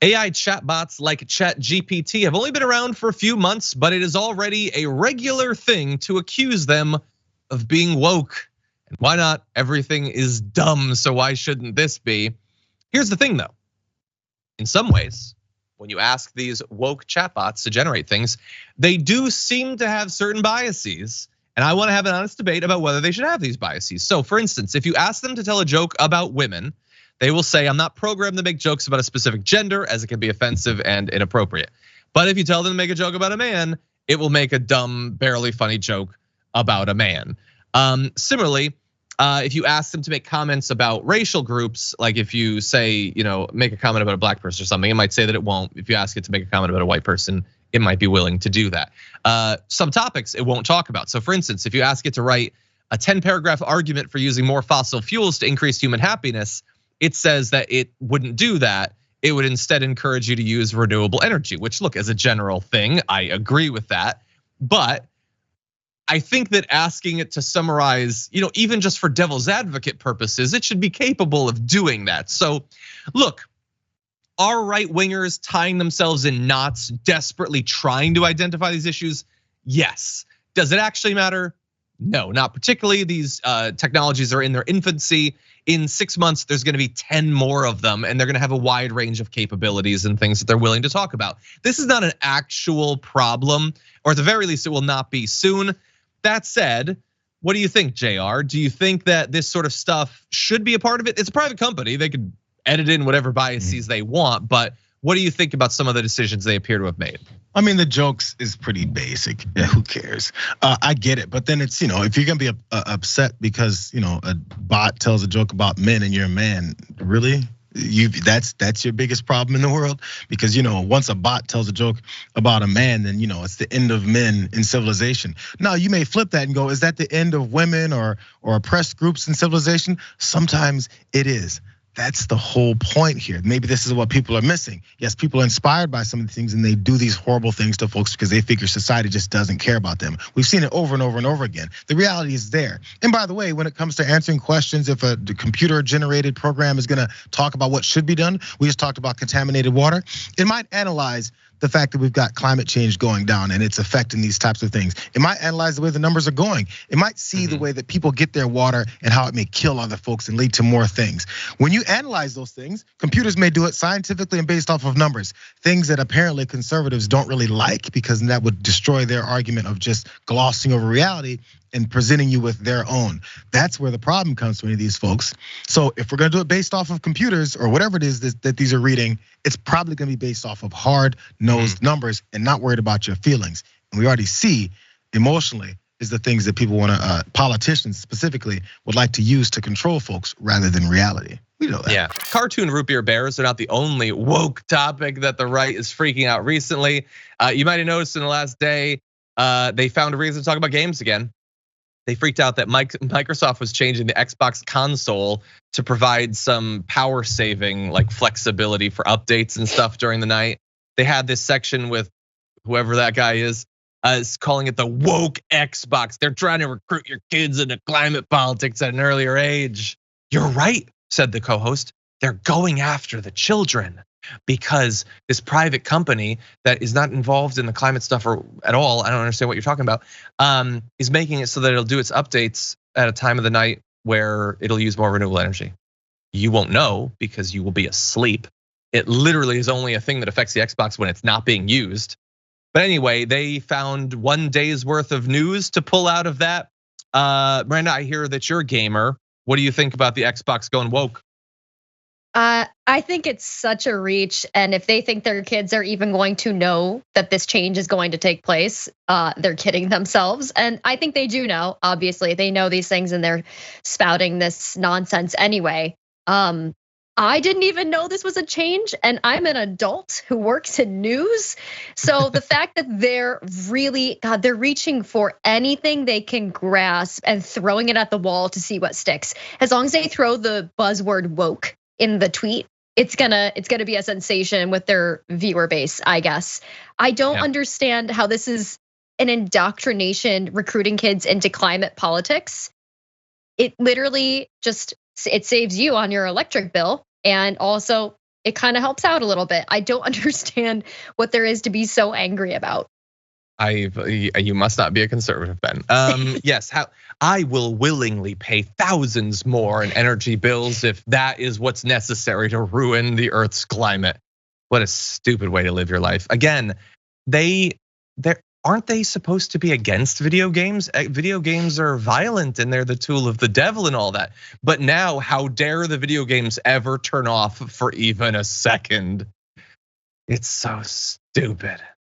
AI chatbots like ChatGPT have only been around for a few months, but it is already a regular thing to accuse them of being woke. And why not? Everything is dumb, so why shouldn't this be? Here's the thing though. In some ways, when you ask these woke chatbots to generate things, they do seem to have certain biases. And I want to have an honest debate about whether they should have these biases. So for instance, if you ask them to tell a joke about women, they will say, I'm not programmed to make jokes about a specific gender as it can be offensive and inappropriate. But if you tell them to make a joke about a man, it will make a dumb, barely funny joke about a man. Similarly, if you ask them to make comments about racial groups, like if you say, make a comment about a black person or something, it might say that it won't. If you ask it to make a comment about a white person, it might be willing to do that. Some topics it won't talk about. So for instance, if you ask it to write a 10-paragraph argument for using more fossil fuels to increase human happiness, it says that it wouldn't do that. It would instead encourage you to use renewable energy, which look, as a general thing, I agree with that. But I think that asking it to summarize, even just for devil's advocate purposes, it should be capable of doing that. So look, are right wingers tying themselves in knots, desperately trying to identify these issues? Yes. Does it actually matter? No, not particularly. These technologies are in their infancy. In 6 months, there's gonna be 10 more of them, and they're gonna have a wide range of capabilities and things that they're willing to talk about. This is not an actual problem, or at the very least, it will not be soon. That said, what do you think, Jayar? Do you think that this sort of stuff should be a part of it? It's a private company, they could edit in whatever biases they want, but what do you think about some of the decisions they appear to have made? I mean, the jokes is pretty basic. Yeah, who cares? I get it, but then it's if you're gonna be upset because a bot tells a joke about men and you're a man, really? That's your biggest problem in the world, because once a bot tells a joke about a man, then it's the end of men in civilization. Now you may flip that and go, is that the end of women or oppressed groups in civilization? Sometimes it is. That's the whole point here. Maybe this is what people are missing. Yes, people are inspired by some of the things and they do these horrible things to folks because they figure society just doesn't care about them. We've seen it over and over and over again. The reality is there. And by the way, when it comes to answering questions, if a computer generated program is gonna talk about what should be done, we just talked about contaminated water, it might analyze the fact that we've got climate change going down and it's affecting these types of things. It might analyze the way the numbers are going. It might see the way that people get their water and how it may kill other folks and lead to more things. When you analyze those things, computers may do it scientifically and based off of numbers, things that apparently conservatives don't really like, because that would destroy their argument of just glossing over reality and presenting you with their own. That's where the problem comes from these folks. So if we're gonna do it based off of computers or whatever it is that these are reading, it's probably gonna be based off of hard-nosed numbers and not worried about your feelings. And we already see emotionally is the things that people wanna, politicians specifically, would like to use to control folks rather than reality. We know that. Yeah, cartoon root beer bears are not the only woke topic that the right is freaking out recently. You might have noticed in the last day, they found a reason to talk about games again. They freaked out that Microsoft was changing the Xbox console to provide some power saving, like flexibility for updates and stuff during the night. They had this section with whoever that guy is calling it the woke Xbox. They're trying to recruit your kids into climate politics at an earlier age. You're right, said the co-host. They're going after the children because this private company that is not involved in the climate stuff or at all, I don't understand what you're talking about, is making it so that it'll do its updates at a time of the night where it'll use more renewable energy. You won't know because you will be asleep. It literally is only a thing that affects the Xbox when it's not being used. But anyway, they found 1 day's worth of news to pull out of that. Miranda, I hear that you're a gamer. What do you think about the Xbox going woke? I think it's such a reach, and if they think their kids are even going to know that this change is going to take place, they're kidding themselves. And I think they do know, obviously, they know these things and they're spouting this nonsense anyway. I didn't even know this was a change, and I'm an adult who works in news. So the fact that they're really, they're reaching for anything they can grasp and throwing it at the wall to see what sticks. As long as they throw the buzzword woke in the tweet, it's gonna be a sensation with their viewer base, I guess. I don't understand how this is an indoctrination, recruiting kids into climate politics. It literally just, it saves you on your electric bill, and also it kind of helps out a little bit. I don't understand what there is to be so angry about. You must not be a conservative, Ben. Yes, how I will willingly pay thousands more in energy bills if that is what's necessary to ruin the Earth's climate. What a stupid way to live your life. Again, aren't they supposed to be against video games? Video games are violent and they're the tool of the devil and all that. But now, how dare the video games ever turn off for even a second? It's so stupid.